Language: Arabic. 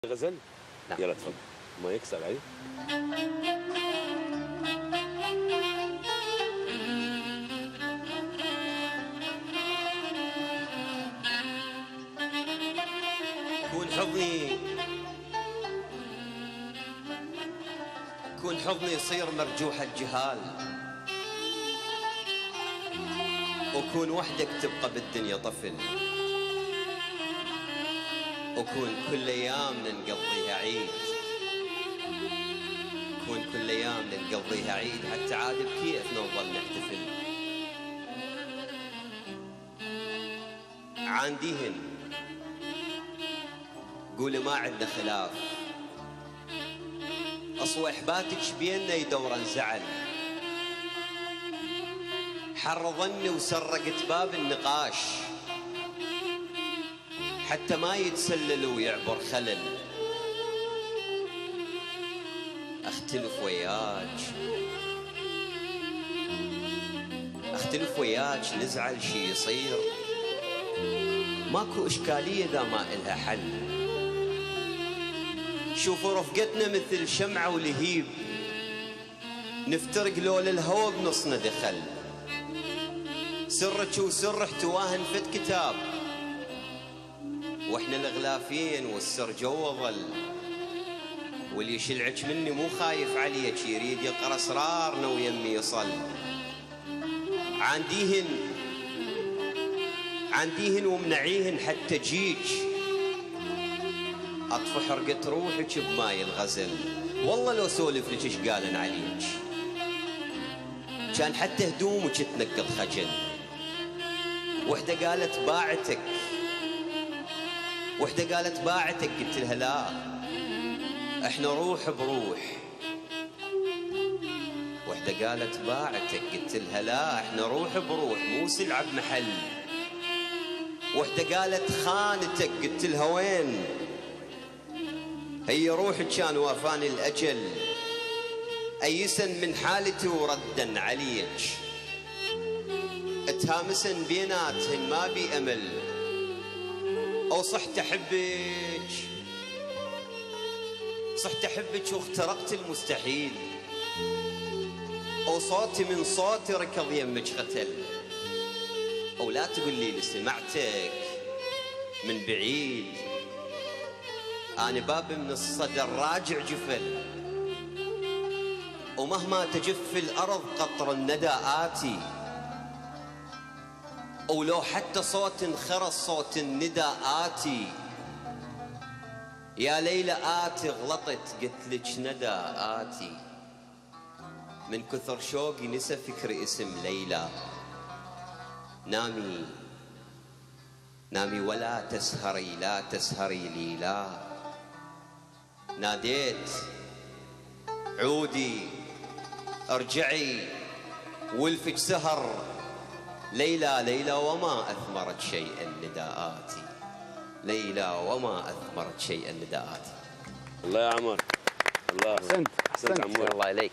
غزل؟ نعم. يلا تفضل. ما يكسر علي. كون حضني يصير مرجوح الجهال، وكون وحدك تبقى بالدنيا طفل، وكون كل ايامنا نقضيها عيد، كون كل ايامنا نقضيها عيد، حتى عاد بكيف نظل نحتفل. عانديهن قولي ما عندنا خلاف، اصوى احباتك بيننا يدورن زعل، حر ظني وسرقت باب النقاش، حتى ما يتسلل ويعبر خلل. اختلف وياك نزعل شي يصير، ماكو اشكاليه اذا ما الها حل. شوفوا رفقتنا مثل شمعة ولهيب، نفترق لو للهوى بنصنا دخل، سرك وسر احتواهن فت كتاب، واحنا الغلافين والسر جوا ظل، واللي يشلعك مني مو خايف عليك، يريد يقرا اسرارنا ويمي يصل. عنديهن ومنعيهن حتى جيج، اطفي حرقة روحك بماي الغزل، والله لو سولف لك ايش قالن عليك، كان حتى هدومك تنقض خجل. وحده قالت باعتك، قلت لها لا، احنا روح بروح. وحده قالت باعتك، قلت لها لا، احنا روح بروح مو سلعه بمحل. وحده قالت خانتك، قلت لها وين، هي روحك كان وافاني الاجل، ايسا من حالتي وردا عليك، اتهامسا بيناتهن ما بي امل، او صحت احبك واخترقت المستحيل، او صوتي من صوتي ركض يمك قتل، او لا تقول لي سمعتك من بعيد، أنا بابي من الصدر راجع جفل، ومهما تجف الأرض قطر الندى آتي، ولو حتى صوت انخرس صوت الندى آتي. يا ليلى آتي غلطت قلت لك ندى آتي، من كثر شوقي نسى فكري اسم ليلى. نامي ولا تسهري، لا تسهري لي لا، ناديت عودي ارجعي والفج سهر، ليلى وما أثمرت شيئا نداءاتي، ليلى وما أثمرت شيئا نداءاتي. الله يا عمر، الله. احسنت عمور. الله عليك.